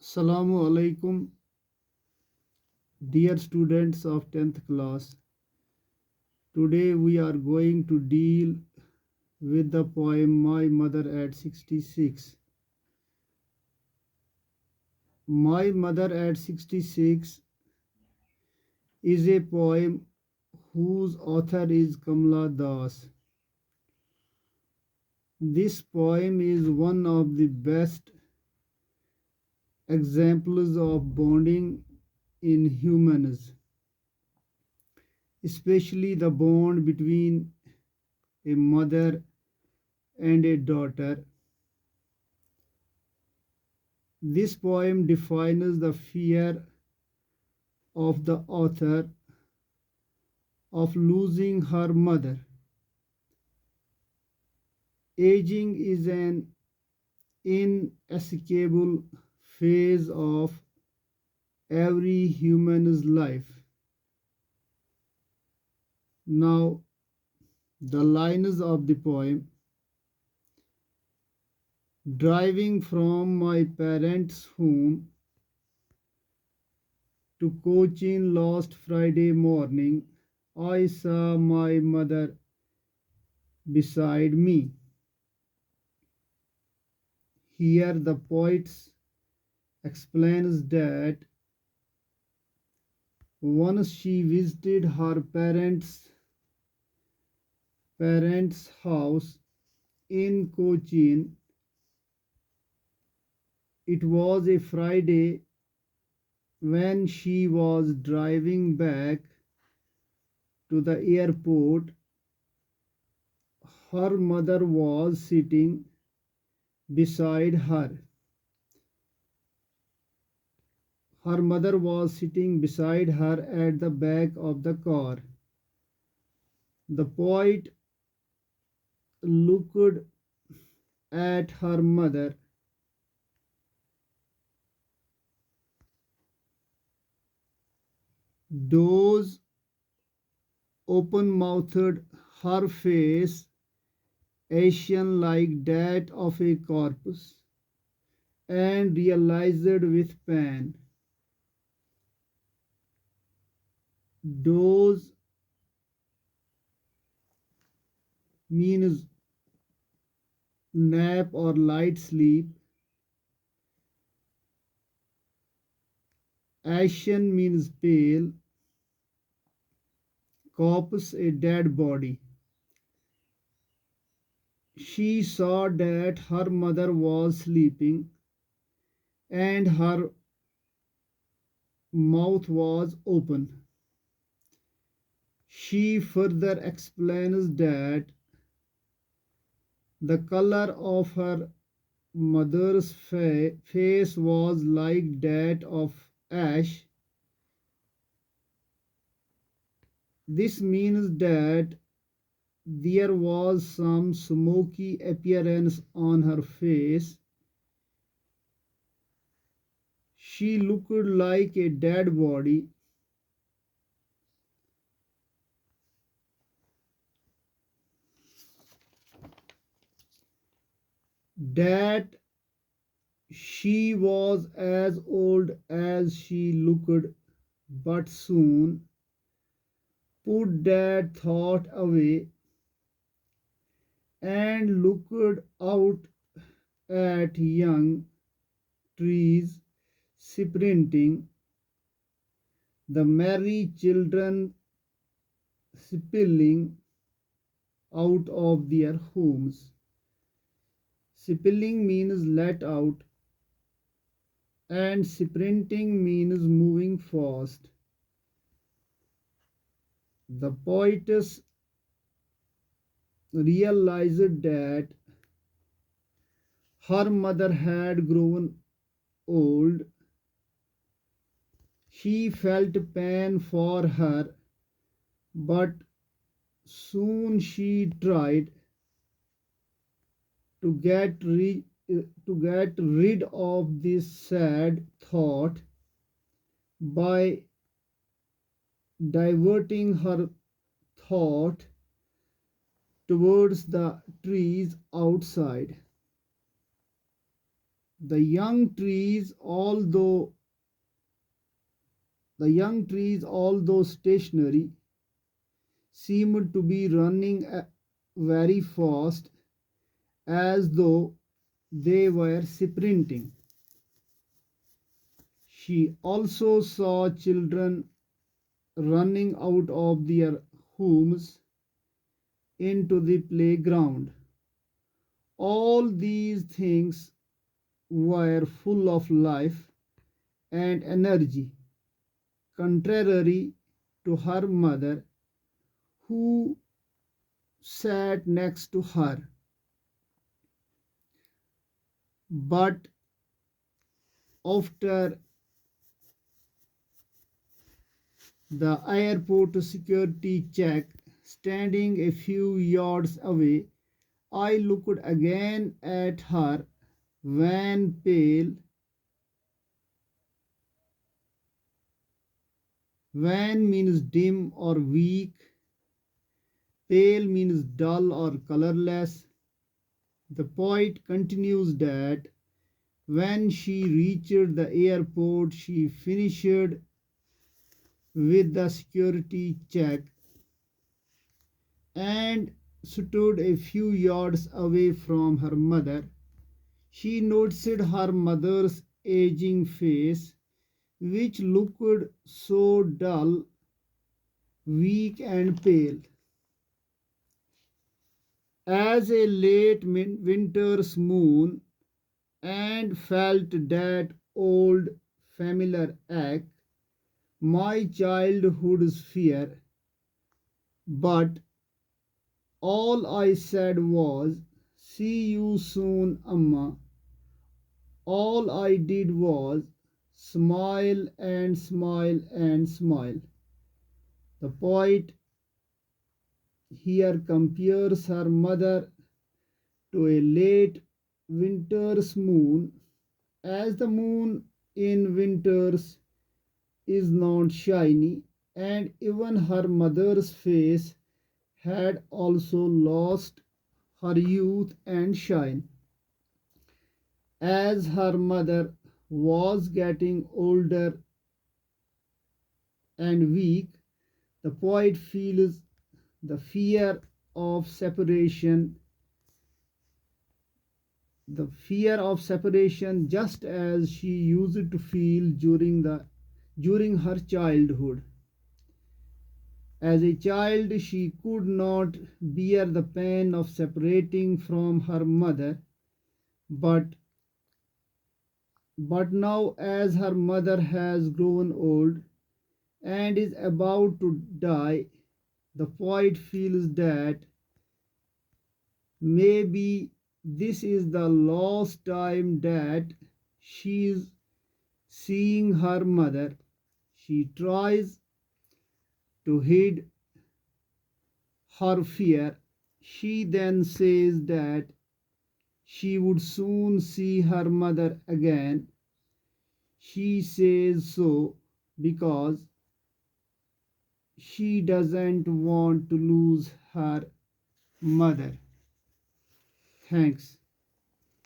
Assalamu alaikum, dear students of 10th class. Today we are going to deal with the poem My Mother at 66. My Mother at 66 is a poem whose author is Kamla Das. This poem is one of the best examples of bonding in humans, especially the bond between a mother and a daughter. This poem defines the fear of the author of losing her mother. Aging is an inescapable phase of every human's life. Now, the lines of the poem: driving from my parents' home to Cochin last Friday morning, I saw my mother beside me. Here, the poet explains that once she visited her parents' house in Cochin. It was a Friday when she was driving back to the airport. Her mother was sitting beside her. Her mother was sitting beside her at the back of the car. The poet looked at her mother. Those open mouthed, her face ashen like that of a corpse, and realized with pain. Doze means nap or light sleep. Ashen means pale. Corpse, a dead body. She saw that her mother was sleeping and her mouth was open. She further explains that the color of her mother's face was like that of ash. This means that there was some smoky appearance on her face. She looked like a dead body. That she was as old as she looked, but soon put that thought away and looked out at young trees sprinting, the merry children spilling out of their homes. Spilling means let out, and sprinting means moving fast. The poetess realized that her mother had grown old. She felt pain for her, but soon she tried to get rid of this sad thought by diverting her thought towards the trees outside. The young trees, although stationary, seemed to be running very fast, as though they were sprinting. She also saw children running out of their homes into the playground. All these things were full of life and energy, contrary to her mother, who sat next to her. But after the airport security check, standing a few yards away, I looked again at her. When pale, when means dim or weak, pale means dull or colorless. The poet continues that when she reached the airport, she finished with the security check and stood a few yards away from her mother. She noticed her mother's aging face, which looked so dull, weak, and pale, as a late winter's moon, and felt that old familiar ache, my childhood's fear. But all I said was, "See you soon, Amma." All I did was smile and smile and smile. The poet here compares her mother to a late winter's moon, as the moon in winters is not shiny, and even her mother's face had also lost her youth and shine. As her mother was getting older and weak, the poet feels the fear of separation, just as she used to feel during her childhood. As a child, she could not bear the pain of separating from her mother, but now, as her mother has grown old and is about to die, the poet feels that maybe this is the last time that she is seeing her mother. She tries to hide her fear. She then says that she would soon see her mother again. She says so because she doesn't want to lose her mother. Thanks.